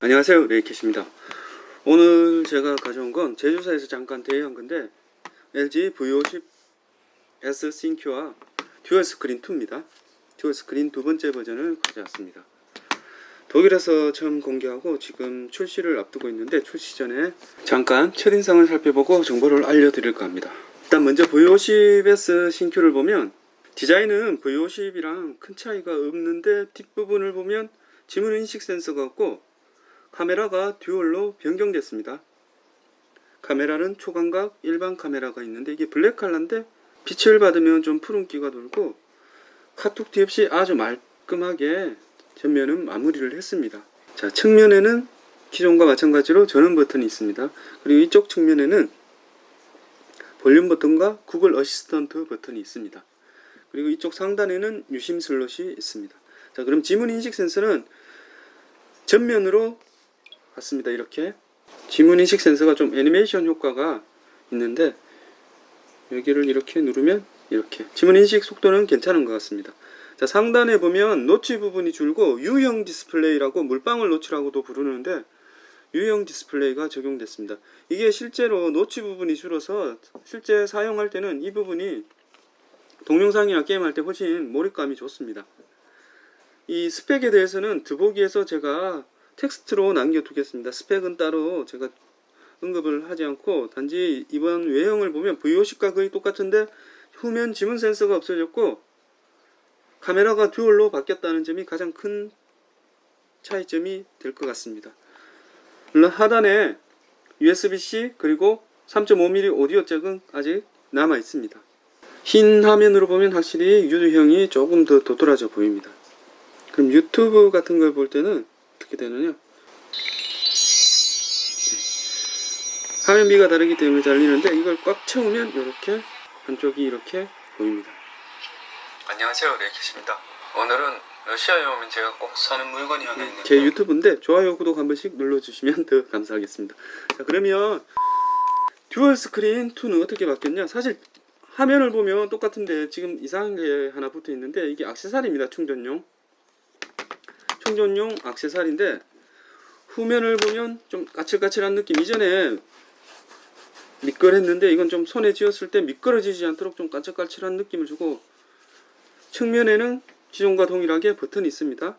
안녕하세요, 레이캣입니다. 오늘 제가 가져온 건 제조사에서 잠깐 대여한 건데 LG V50S 싱큐와 듀얼 스크린 2입니다. 듀얼 스크린 두 번째 버전을 가져왔습니다. 독일에서 처음 공개하고 지금 출시를 앞두고 있는데 출시 전에 잠깐 첫인상을 살펴보고 정보를 알려드릴까 합니다. 일단 먼저 V50S 싱큐를 보면 디자인은 V50이랑 큰 차이가 없는데 뒷부분을 보면 지문 인식 센서가 없고 카메라가 듀얼로 변경됐습니다. 카메라는 초광각 일반 카메라가 있는데 이게 블랙 컬러인데 빛을 받으면 좀 푸른기가 돌고 카톡 티 없이 아주 말끔하게 전면은 마무리를 했습니다. 자, 측면에는 기존과 마찬가지로 전원 버튼이 있습니다. 그리고 이쪽 측면에는 볼륨 버튼과 구글 어시스턴트 버튼이 있습니다. 그리고 이쪽 상단에는 유심 슬롯이 있습니다. 자, 그럼 지문 인식 센서는 전면으로 같습니다. 이렇게 지문인식 센서가 좀 애니메이션 효과가 있는데 여기를 이렇게 누르면 이렇게 지문인식 속도는 괜찮은 것 같습니다. 자, 상단에 보면 노치 부분이 줄고 U형 디스플레이라고 물방울 노치라고도 부르는데 U형 디스플레이가 적용됐습니다. 이게 실제로 노치 부분이 줄어서 실제 사용할 때는 이 부분이 동영상이나 게임할 때 훨씬 몰입감이 좋습니다. 이 스펙에 대해서는 더보기에서 제가 텍스트로 남겨두겠습니다. 스펙은 따로 제가 언급을 하지 않고 단지 이번 외형을 보면 V50과 거의 똑같은데 후면 지문 센서가 없어졌고 카메라가 듀얼로 바뀌었다는 점이 가장 큰 차이점이 될 것 같습니다. 물론 하단에 USB-C 그리고 3.5mm 오디오 잭은 아직 남아 있습니다. 흰 화면으로 보면 확실히 유도형이 조금 더 도드라져 보입니다. 그럼 유튜브 같은 걸 볼 때는 어떻게 되느냐, 화면비가 다르기 때문에 잘리는데 이걸 꽉 채우면 이렇게 한쪽이 이렇게 보입니다. 안녕하세요, 레이캣입니다. 오늘은 러시아에 오면 제가 꼭 사는 물건이 하나 있는데 제 유튜브인데 좋아요 구독 한 번씩 눌러주시면 더 감사하겠습니다. 자, 그러면 듀얼 스크린 2는 어떻게 바뀌었냐, 사실 화면을 보면 똑같은데 지금 이상한 게 하나 붙어 있는데 이게 액세서리입니다. 충전용 액세서리인데 후면을 보면 좀 까칠까칠한 느낌, 이전에 미끌했는데 이건 좀 손에 쥐었을 때 미끄러지지 않도록 좀 까칠까칠한 느낌을 주고, 측면에는 기존과 동일하게 버튼이 있습니다.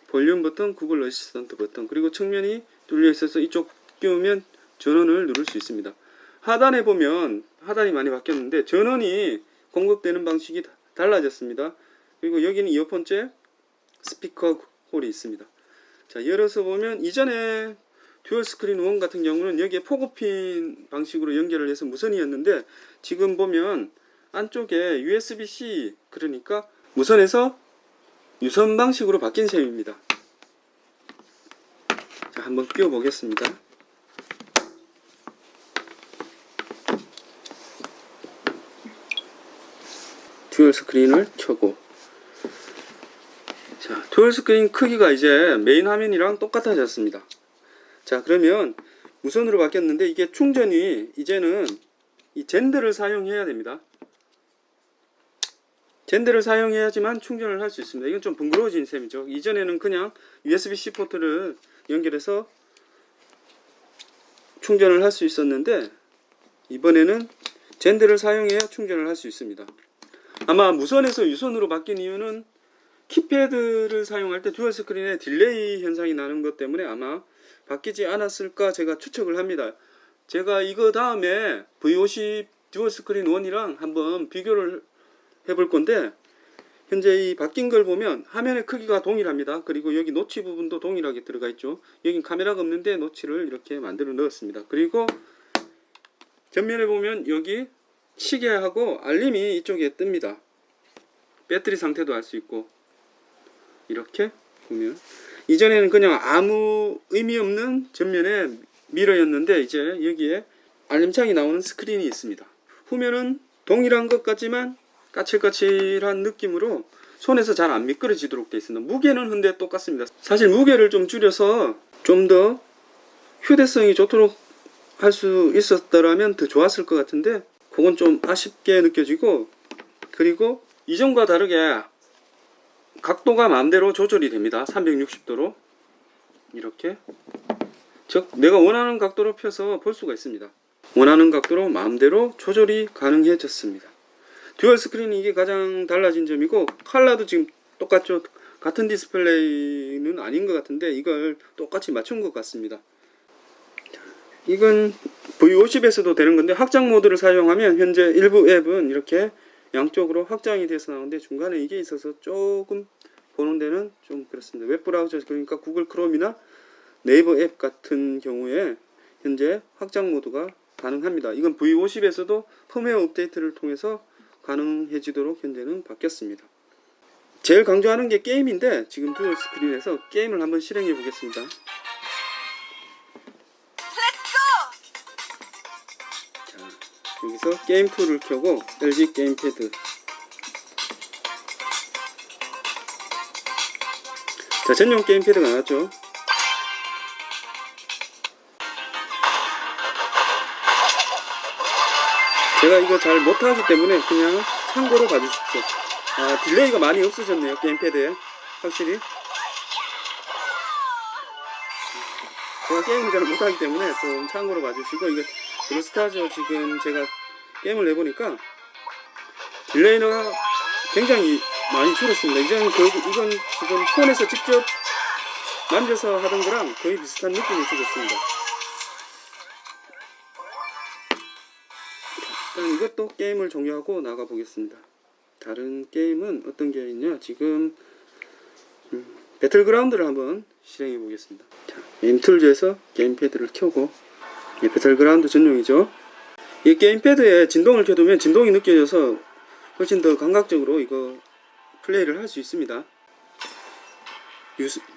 볼륨 버튼, 구글 어시스턴트 버튼, 그리고 측면이 뚫려 있어서 이쪽 끼우면 전원을 누를 수 있습니다. 하단에 보면 하단이 많이 바뀌었는데 전원이 공급되는 방식이 달라졌습니다. 그리고 여기는 이어폰 잭, 스피커 홀이 있습니다. 자, 열어서 보면 이전에 듀얼 스크린 1 같은 경우는 여기에 포고핀 방식으로 연결을 해서 무선이었는데 지금 보면 안쪽에 USB-C, 그러니까 무선에서 유선 방식으로 바뀐 셈입니다. 자, 한번 끼워 보겠습니다. 듀얼 스크린을 켜고, 자, 듀얼 스크린 크기가 이제 메인 화면이랑 똑같아졌습니다. 자, 그러면 무선으로 바뀌었는데 이게 충전이 이제는 이 젠더를 사용해야 됩니다. 젠더를 사용해야지만 충전을 할 수 있습니다. 이건 좀 번거로워진 셈이죠. 이전에는 그냥 USB-C 포트를 연결해서 충전을 할 수 있었는데 이번에는 젠더를 사용해야 충전을 할 수 있습니다. 아마 무선에서 유선으로 바뀐 이유는 키패드를 사용할 때 듀얼 스크린에 딜레이 현상이 나는 것 때문에 아마 바뀌지 않았을까 제가 추측을 합니다. 제가 이거 다음에 V50 듀얼 스크린 1이랑 한번 비교를 해볼 건데 현재 이 바뀐 걸 보면 화면의 크기가 동일합니다. 그리고 여기 노치 부분도 동일하게 들어가 있죠. 여긴 카메라가 없는데 노치를 이렇게 만들어 넣었습니다. 그리고 전면에 보면 여기 시계하고 알림이 이쪽에 뜹니다. 배터리 상태도 알 수 있고, 이렇게 보면 이전에는 그냥 아무 의미 없는 전면에 미러였는데 이제 여기에 알림창이 나오는 스크린이 있습니다. 후면은 동일한 것 같지만 까칠까칠한 느낌으로 손에서 잘 안 미끄러지도록 되어 있습니다. 무게는 근데 똑같습니다. 사실 무게를 좀 줄여서 좀 더 휴대성이 좋도록 할 수 있었더라면 더 좋았을 것 같은데 그건 좀 아쉽게 느껴지고, 그리고 이전과 다르게 각도가 마음대로 조절이 됩니다. 360도로. 이렇게, 즉 내가 원하는 각도로 펴서 볼 수가 있습니다. 원하는 각도로 마음대로 조절이 가능해졌습니다. 듀얼 스크린이 이게 가장 달라진 점이고, 컬러도 지금 똑같죠. 같은 디스플레이는 아닌 것 같은데 이걸 똑같이 맞춘 것 같습니다. 이건 V50에서도 되는 건데, 확장 모드를 사용하면 현재 일부 앱은 이렇게 양쪽으로 확장이 돼서 나오는데 중간에 이게 있어서 조금 보는 데는 좀 그렇습니다. 웹브라우저, 그러니까 구글 크롬이나 네이버 앱 같은 경우에 현재 확장 모드가 가능합니다. 이건 V50에서도 펌웨어 업데이트를 통해서 가능해지도록 현재는 바뀌었습니다. 제일 강조하는 게 게임인데, 지금 듀얼 스크린에서 게임을 한번 실행해 보겠습니다. 자, 여기서 게임 툴을 켜고 LG 게임패드, 자, 전용 게임패드가 나왔죠. 제가 이거 잘 못하기 때문에 그냥 참고로 봐주십시오. 딜레이가 많이 없어졌네요, 게임패드에. 확실히 제가 게임을 잘 못하기 때문에 좀 참고로 봐주시고, 이거 브루스타즈 지금 제가 게임을 해보니까 딜레이가 굉장히 많이 줄었습니다. 이건 지금 폰에서 직접 만져서 하던 거랑 거의 비슷한 느낌을 주겠습니다. 일단 이것도 게임을 종료하고 나가 보겠습니다. 다른 게임은 어떤 게 있냐, 지금 배틀그라운드를 한번 실행해 보겠습니다. 자, 게임툴즈에서 게임패드를 켜고, 배틀그라운드 전용이죠. 이 게임패드에 진동을 켜두면 진동이 느껴져서 훨씬 더 감각적으로 이거 플레이를 할 수 있습니다.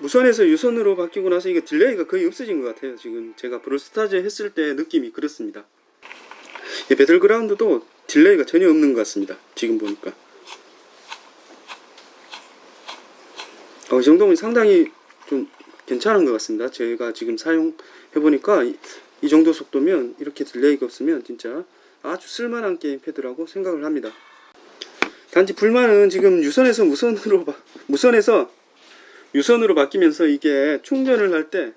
무선에서 유선으로 바뀌고 나서 이거 딜레이가 거의 없어진 것 같아요. 지금 제가 브롤스타즈 했을 때 느낌이 그렇습니다. 이 배틀그라운드도 딜레이가 전혀 없는 것 같습니다. 지금 보니까 이 정도면 상당히 좀 괜찮은 것 같습니다. 제가 지금 사용해 보니까 이 정도 속도면, 이렇게 딜레이가 없으면 진짜 아주 쓸만한 게임패드라고 생각을 합니다. 단지 불만은 지금 유선에서 유선으로 바뀌면서 이게 충전을 할 때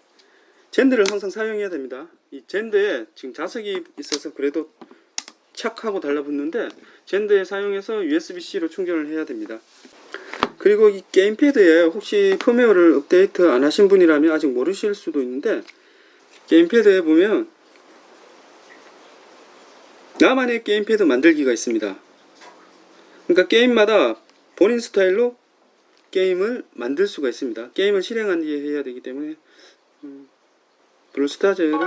젠드를 항상 사용해야 됩니다. 이 젠드에 지금 자석이 있어서 그래도 착하고 달라붙는데, 젠드에 사용해서 USB-C로 충전을 해야 됩니다. 그리고 이 게임패드에 혹시 펌웨어를 업데이트 안 하신 분이라면 아직 모르실 수도 있는데, 게임패드에 보면 나만의 게임패드 만들기가 있습니다. 그러니까 게임마다 본인 스타일로 게임을 만들 수가 있습니다. 게임을 실행한 뒤에 해야 되기 때문에 브롤스타즈를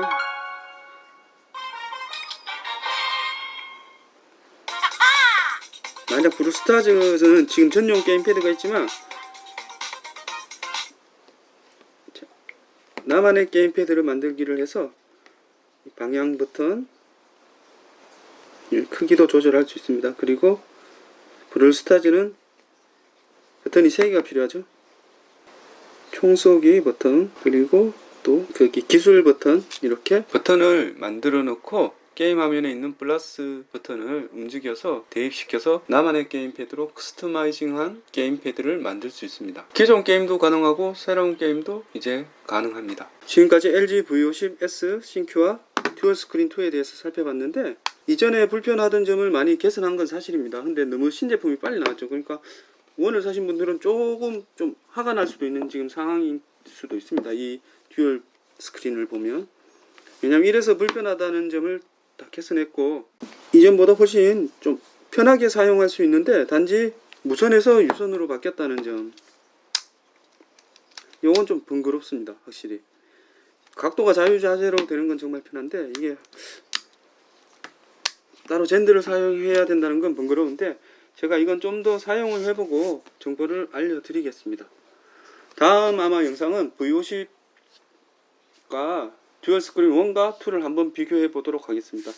만약 브롤스타즈는 지금 전용 게임패드가 있지만, 나만의 게임패드를 만들기를 해서 방향 버튼 크기도 조절할 수 있습니다. 그리고 브롤스타즈는 버튼이 3개가 필요하죠. 총쏘기 버튼, 그리고 또 거기 기술 버튼, 이렇게 버튼을 만들어 놓고 게임 화면에 있는 플러스 버튼을 움직여서 대입시켜서 나만의 게임패드로 커스터마이징한 게임패드를 만들 수 있습니다. 기존 게임도 가능하고 새로운 게임도 이제 가능합니다. 지금까지 LG V50S 신큐와 듀얼 스크린 2에 대해서 살펴봤는데, 이전에 불편하던 점을 많이 개선한 건 사실입니다. 근데 너무 신제품이 빨리 나왔죠. 그러니까 원을 사신 분들은 조금 좀 화가 날 수도 있는 지금 상황일 수도 있습니다. 이 듀얼 스크린을 보면. 왜냐면 이래서 불편하다는 점을 다 개선했고, 이전보다 훨씬 좀 편하게 사용할 수 있는데, 단지 무선에서 유선으로 바뀌었다는 점, 요건 좀 번거롭습니다. 확실히 각도가 자유자재로 되는 건 정말 편한데, 이게 따로 젠드를 사용해야 된다는 건 번거로운데, 제가 이건 좀 더 사용을 해보고 정보를 알려드리겠습니다. 다음 아마 영상은 V50과 듀얼 스크린 1과 2를 한번 비교해 보도록 하겠습니다.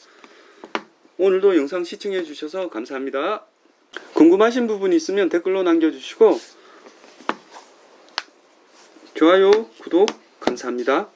오늘도 영상 시청해 주셔서 감사합니다. 궁금하신 부분이 있으면 댓글로 남겨주시고, 좋아요, 구독 감사합니다.